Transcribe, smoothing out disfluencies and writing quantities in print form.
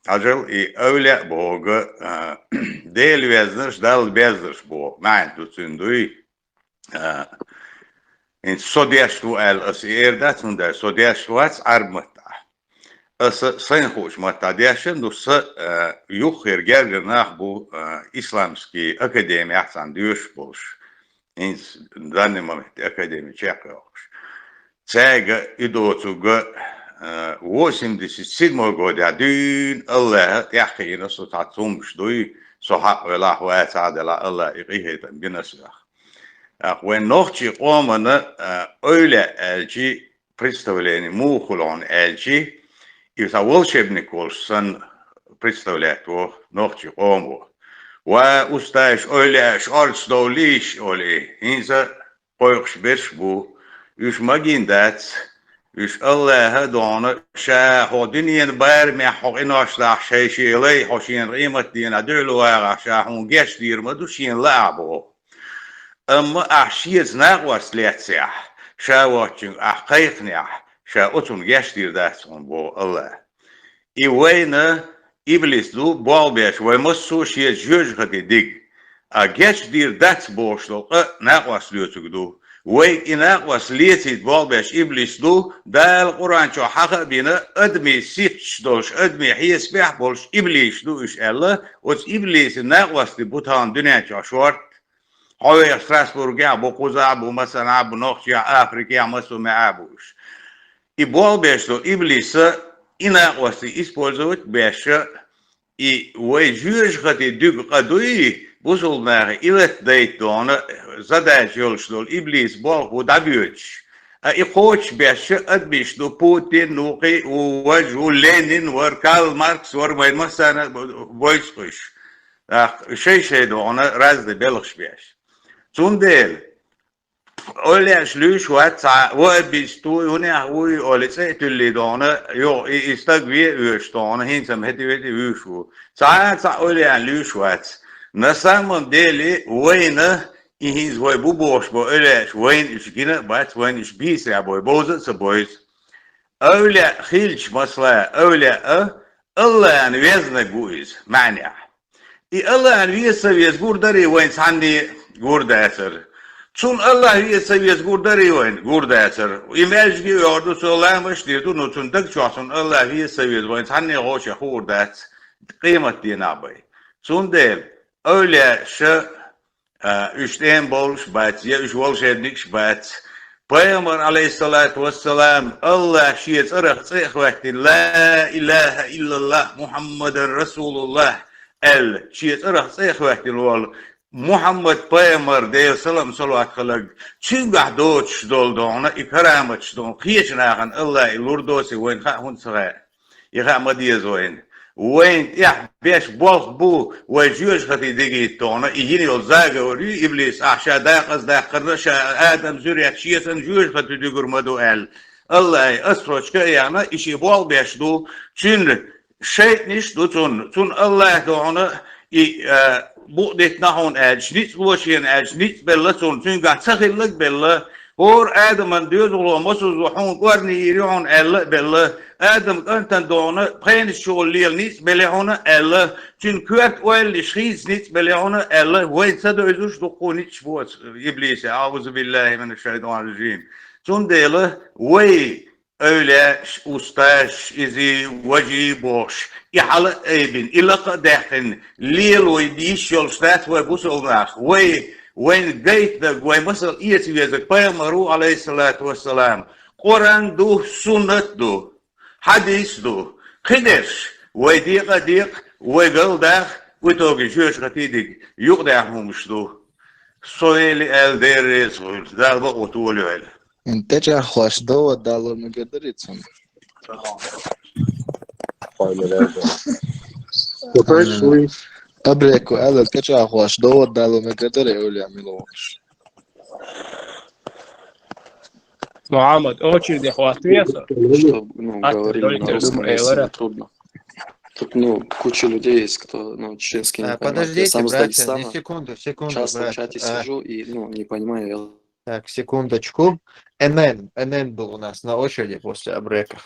Acil i öyle boğu değil vezdir, dal vezdir boğu. Ben tutunduğu in sodyaştu el asirda tunda sodyaştu armata. Asa sayın hoş mata diyeşen dusa yukhir gergirnah bu İslamski akademi ahsan diyorş boş. In zannemameti akademi çekmiş. Цайга идоцуга 87 года дин Аллах яхина сутатсум штуй сохат вела хуа садела Аллах иqiheten binasах. When ночи омана öyle elçi представление мухулон elçi и за волшебник olsan представляет во ночи ому. Ve ustaş öyle şarts doliş öyle insa koyuş bir bu üç magindat üç Allah'a doğru şahudinin bar mehqin aşlah şeyşiley hoşin kıymet dine dolu var şahun geçtir maduşin labo ama ahşiyet naqwas letsah şawaçın ahqayqnya şautun geçtir dersin bu Allah İveyne iblis du balbeş ve masu şiye jüjgati dig a geçtir dats boşluğu naqwas lütügdu Ve inaqwas liyetit balbeş iblis du dal Kur'an ço haqa bina admi sitch doş admi hiyesbih bolş iblis du iş Allah o iblis naqwas di butan dünya ço şort Havaya Strasburg'a bu kuza bu mesela bu nokşya Afrika'ya masu meabuş I balbeş du iblisa inaqwas di использовать beşe I ve jüjgati düg qadui Buzulmaya ilet deytonu zadaç yolşdol iblis bol bu dabüç. İkoç beşe adbişdu Putin, Nuki, Uvaju, Lenin var, Karl Marx var, mesela boyçkuş. Şey ona razdı belgş beş. Zundel. Öyle şlüş vat ve bistu hune huy öyle tülli dona yo istagvi üç dona hinsam hedi üçu. Sa öyle lüş vat. Nasamın deli vayna ihiz vay bu boş bu öyle vayn işgine bat vayn iş bis ya boy bozsa boy öyle hilç masla öyle Allah'ın vezne guiz mania Allah'ın vezne gurdari vayn sanni gurdaser çun Allah vezne gurdari vayn gurdaser imajgi yordu söylemiş diyordu nutun çoğun Allah vezne vayn sanni hoş hurdat kıymet dinabay çun değil öyle üçten bolş bat ya üç volşednik bat Peygamber aleyhissalatu vesselam Allah şiyet ırık sıhveti la ilahe illallah Muhammeden Resulullah el şiyet ırık sıhveti ol Muhammed Peygamber deyil salam salavat kılık çingah doğuş dolduğuna ikramet dolduğuna kıyıçınağın Allah ilurdosi ven hun sıra İhamadiye zoyin When ya beş bol bu ve jüz hati digi tona ihini yol zaga ori iblis aşağıda qazda qırışa adam züriyet şiyeten jüz hati digurmadu el Allah asroçka yana işi bol beşdu çün şeytniş tun Allah doğunu bu detnahun elçnit bu şeyin elçnit bella tun çün gatsakillik bella Or Adam'ın diyor olmasız ruhun qarni yiriyon elle bella Adam antan doğunu payniş şolliyel nis belle ona elle çün kürt oel şiz nis belle ona elle ve sad özüş dokun hiç bu iblise auzu billahi mineşşeytanirracim çün dele ve öyle ustaş izi vaci boş ihal ebin illa qadahin lil ve diş yol stat ve busulnach ve When gate the way masal iyeti vezek Peygamberu aleyhissalatu vesselam Kur'an du sünnet du hadis du khidesh ve diq ve galdah ve togi şöş qatidik yuqdahmuş du soyeli el deres darba otulu öyle انت چه خوش دو دالو مقدريتون أبريكو ألا تجا خوش دو دالو مقدري أولي عملوش Muhammed, очереди хватается. Что, говорили на русском языке трудно. Тут, куча людей есть, кто, чеченский не понимает. Подождите, Я сам из братья, Дагестана. секунду, Часто в братья. чате сижу и, не понимаю. Так, секундочку. НН был у нас на очереди после Абрека.